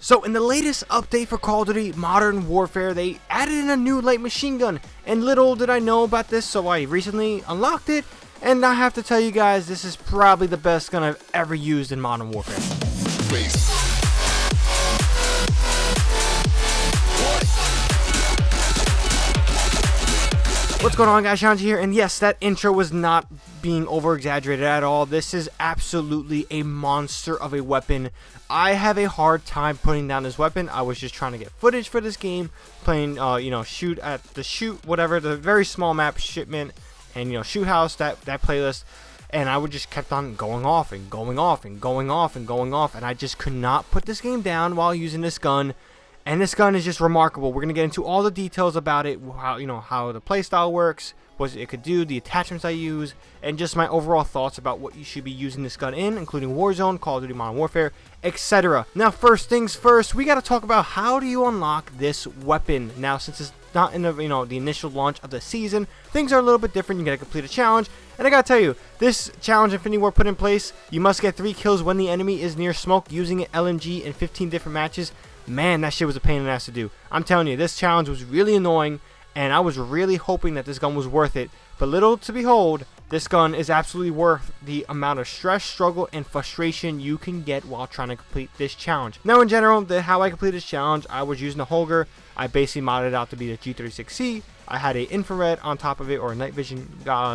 So in the latest update for Call of Duty Modern Warfare, they added in a new light machine gun, and little did I know about this, so I recently unlocked it, and I have to tell you guys, this is probably the best gun I've ever used in Modern Warfare. What's going on, guys? ShadowNinja here, and yes, that intro was not being over exaggerated at all. This is absolutely a monster of a weapon. I have a hard time putting down this weapon. I was just trying to get footage for this game, playing shoot at the shoot, whatever, the very small map shipment, and shoot house, that playlist, and I would just kept on going off and going off and going off and going off, and I just could not put this game down while using this gun. And this gun is just remarkable. We're gonna get into all the details about it, how the playstyle works, what it could do, the attachments I use, and just my overall thoughts about what you should be using this gun in, including Warzone, Call of Duty Modern Warfare, etc. Now, first things first, we gotta talk about how do you unlock this weapon. Now, since it's not in the the initial launch of the season, things are a little bit different. You gotta complete a challenge, and I gotta tell you, this challenge Infinity War put in place. You must get 3 kills when the enemy is near smoke using an LMG in 15 different matches. Man, that shit was a pain in the ass to do. I'm telling you, this challenge was really annoying, and I was really hoping that this gun was worth it. But little to behold, this gun is absolutely worth the amount of stress, struggle, and frustration you can get while trying to complete this challenge. Now, in general, how I completed this challenge, I was using a Holger. I basically modded it out to be the G36C. I had a infrared on top of it, or a night vision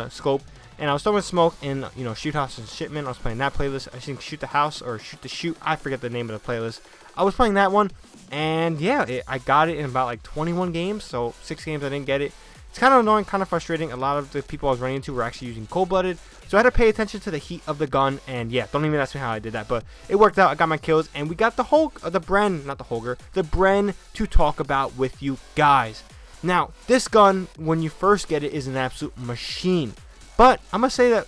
scope. And I was throwing smoke in, shoot house and shipment. I was playing that playlist. I think shoot the house or shoot the shoot. I forget the name of the playlist. I was playing that one, and yeah, I got it in about like 21 games. So 6 games I didn't get it. It's kind of annoying, kind of frustrating. A lot of the people I was running into were actually using cold-blooded, so I had to pay attention to the heat of the gun. And yeah, don't even ask me how I did that, but it worked out. I got my kills, and we got the Bren to talk about with you guys. Now, this gun, when you first get it, is an absolute machine. But I'm going to say that,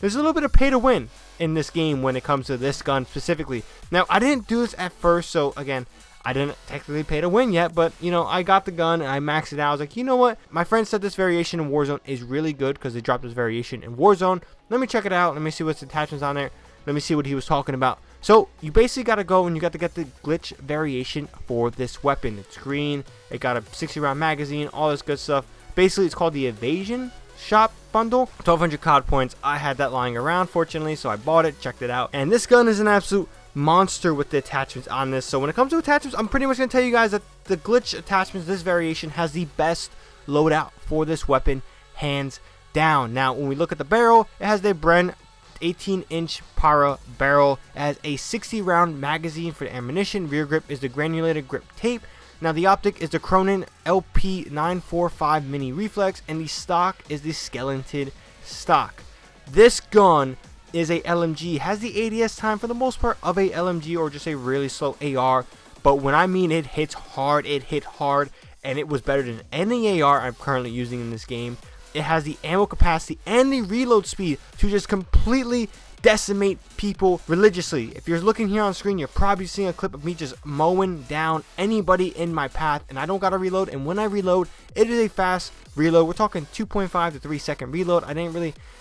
there's a little bit of pay to win in this game when it comes to this gun specifically. Now, I didn't do this at first, so again, I didn't technically pay to win yet, but, I got the gun and I maxed it out. I was like, you know what? My friend said this variation in Warzone is really good because they dropped this variation in Warzone. Let me check it out. Let me see what's attachments on there. Let me see what he was talking about. So, you basically got to go and you got to get the glitch variation for this weapon. It's green. It got a 60-round magazine, all this good stuff. Basically, it's called the Evasion Shop bundle, 1200 COD points. I had that lying around, fortunately, so I bought it, checked it out, and this gun is an absolute monster with the attachments on this. So when it comes to attachments, I'm pretty much going to tell you guys that the glitch attachments, this variation has the best loadout for this weapon, hands down. Now, when we look at the barrel, it has the Bruen 18-inch para barrel. It has a 60-round magazine for the ammunition. Rear grip is the granulated grip tape. Now, the optic is the Cronin LP945 Mini Reflex, and the stock is the skeleton stock. This gun is a LMG, has the ADS time for the most part of a LMG or just a really slow AR, but when I mean it hits hard, it hit hard, and it was better than any AR I'm currently using in this game. It has the ammo capacity and the reload speed to just completely decimate people religiously. If you're looking here on screen, you're probably seeing a clip of me just mowing down anybody in my path, and I don't gotta reload. And when I reload, it is a fast reload. We're talking 2.5 to 3 second reload.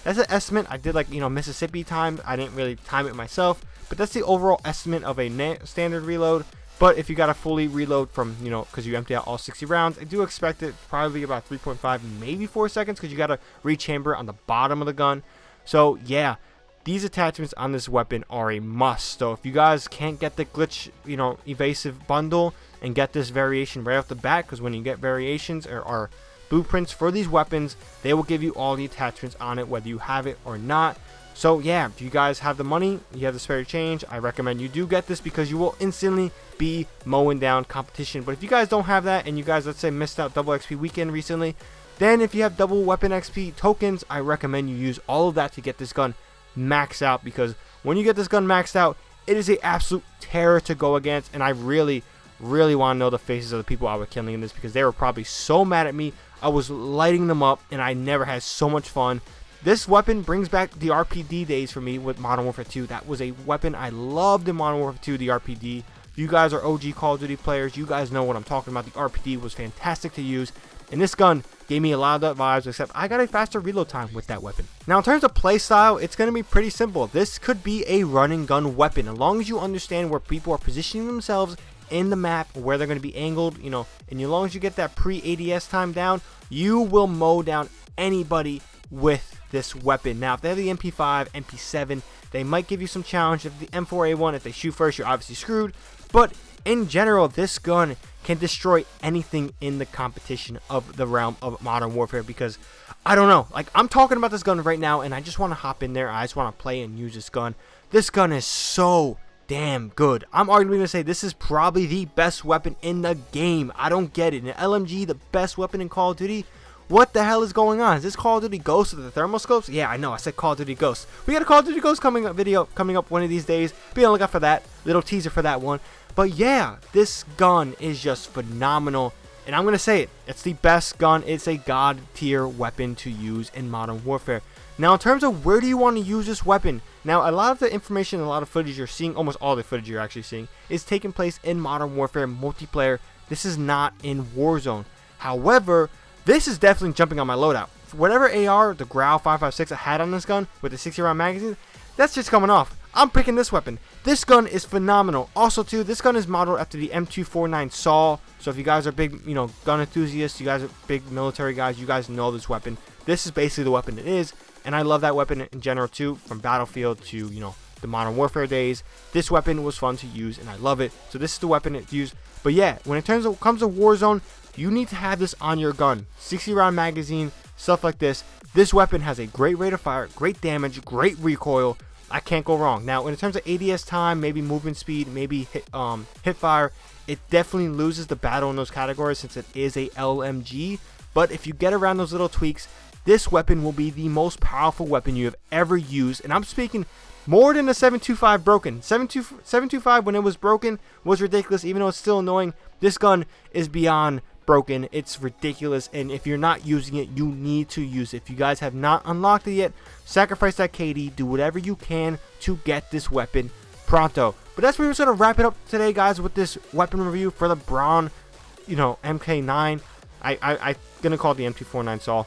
That's an estimate. I did Mississippi time. I didn't really time it myself, but that's the overall estimate of a standard reload. But if you got to fully reload from, because you empty out all 60 rounds, I do expect it probably about 3.5, maybe 4 seconds, because you got to rechamber on the bottom of the gun. So yeah, these attachments on this weapon are a must. So if you guys can't get the glitch, evasive bundle and get this variation right off the bat, because when you get variations or blueprints for these weapons, they will give you all the attachments on it, whether you have it or not. So yeah, if you guys have the money, you have the spare change, I recommend you do get this because you will instantly be mowing down competition. But if you guys don't have that, and you guys, let's say, missed out double XP weekend recently, then if you have double weapon XP tokens, I recommend you use all of that to get this gun maxed out, because when you get this gun maxed out, it is a absolute terror to go against. And I really want to know the faces of the people I was killing in this, because they were probably so mad at me. I was lighting them up, and I never had so much fun. This weapon brings back the RPD days for me with Modern Warfare 2. That was a weapon I loved in Modern Warfare 2, the RPD. If you guys are OG Call of Duty players, you guys know what I'm talking about. The RPD was fantastic to use, and this gun gave me a lot of that vibes, except I got a faster reload time with that weapon. Now, in terms of play style, it's going to be pretty simple. This could be a run and gun weapon, as long as you understand where people are positioning themselves in the map where they're going to be angled, you know, and as long as you get that pre-ADS time down, you will mow down anybody with this weapon. Now, if they have the MP5, MP7, they might give you some challenge. If the M4A1, if they shoot first, you're obviously screwed. But in general, this gun can destroy anything in the competition of the realm of Modern Warfare, because I don't know, like, I'm talking about this gun right now and I just want to hop in there. I just want to play and use this gun. This gun is so damn good. I'm arguably going to say this is probably the best weapon in the game. I don't get it. An LMG, the best weapon in Call of Duty? What the hell is going on? Is this Call of Duty Ghost with the thermal scopes? Yeah, I know, I said Call of Duty Ghost. We got a Call of Duty Ghost video coming up one of these days. Be on the lookout for that. Little teaser for that one. But yeah, this gun is just phenomenal. And I'm going to say it. It's the best gun. It's a god tier weapon to use in Modern Warfare. Now, in terms of where do you want to use this weapon? Now, a lot of the information, a lot of footage you're seeing, almost all the footage you're actually seeing, is taking place in Modern Warfare multiplayer. This is not in Warzone. However, this is definitely jumping on my loadout. Whatever AR, the Growl 5.56 I had on this gun with the 60 round magazine, that's just coming off. I'm picking this weapon. This gun is phenomenal. Also, too, this gun is modeled after the M249 Saw. So if you guys are big, you know, gun enthusiasts, you guys are big military guys, you guys know this weapon. This is basically the weapon it is. And I love that weapon in general, too, from Battlefield to, you know, the Modern Warfare days. This weapon was fun to use, and I love it. So this is the weapon it's used. But yeah, when it comes to Warzone, you need to have this on your gun. 60 round magazine, stuff like this. This weapon has a great rate of fire, great damage, great recoil. I can't go wrong. Now, in terms of ADS time, maybe movement speed, maybe hit fire, it definitely loses the battle in those categories since it is a LMG. But if you get around those little tweaks, this weapon will be the most powerful weapon you have ever used. And I'm speaking more than the 725 broken. 725 when it was broken was ridiculous, even though it's still annoying. This gun is beyond broken. It's ridiculous, and if you're not using it, you need to use it. If you guys have not unlocked it yet, sacrifice that KD, do whatever you can to get this weapon pronto. But that's where we're going to wrap it up today, guys, with this weapon review for the Bruen, you know, MK9. I'm gonna call it the M249 Saw.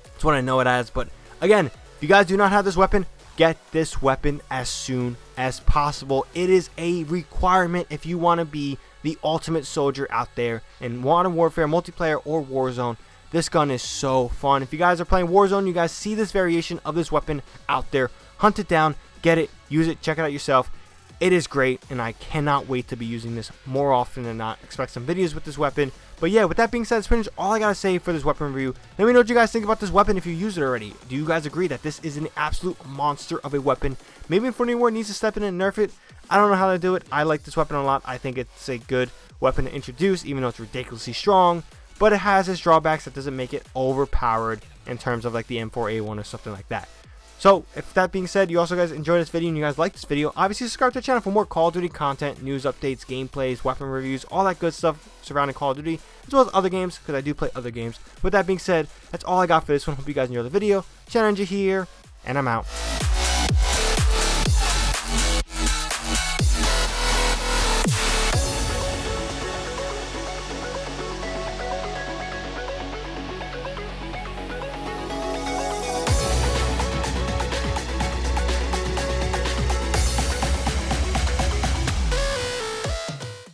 That's what I know it as. But again, if you guys do not have this weapon, get this weapon as soon as possible. It is a requirement if you want to be the ultimate soldier out there in Modern Warfare, multiplayer, or Warzone. This gun is so fun. If you guys are playing Warzone, you guys see this variation of this weapon out there. Hunt it down, get it, use it, check it out yourself. It is great, and I cannot wait to be using this more often than not. Expect some videos with this weapon. But yeah, with that being said, that's pretty much all I gotta say for this weapon review. Let me know what you guys think about this weapon if you use it already. Do you guys agree that this is an absolute monster of a weapon? Maybe Infinity Ward needs to step in and nerf it. I don't know how to do it. I like this weapon a lot. I think it's a good weapon to introduce, even though it's ridiculously strong. But it has its drawbacks that doesn't make it overpowered in terms of like the M4A1 or something like that. So, if that being said, you also guys enjoyed this video and you guys like this video, obviously subscribe to the channel for more Call of Duty content, news updates, gameplays, weapon reviews, all that good stuff surrounding Call of Duty, as well as other games, because I do play other games. With that being said, that's all I got for this one. Hope you guys enjoyed the video. ShadowNinja here, and I'm out.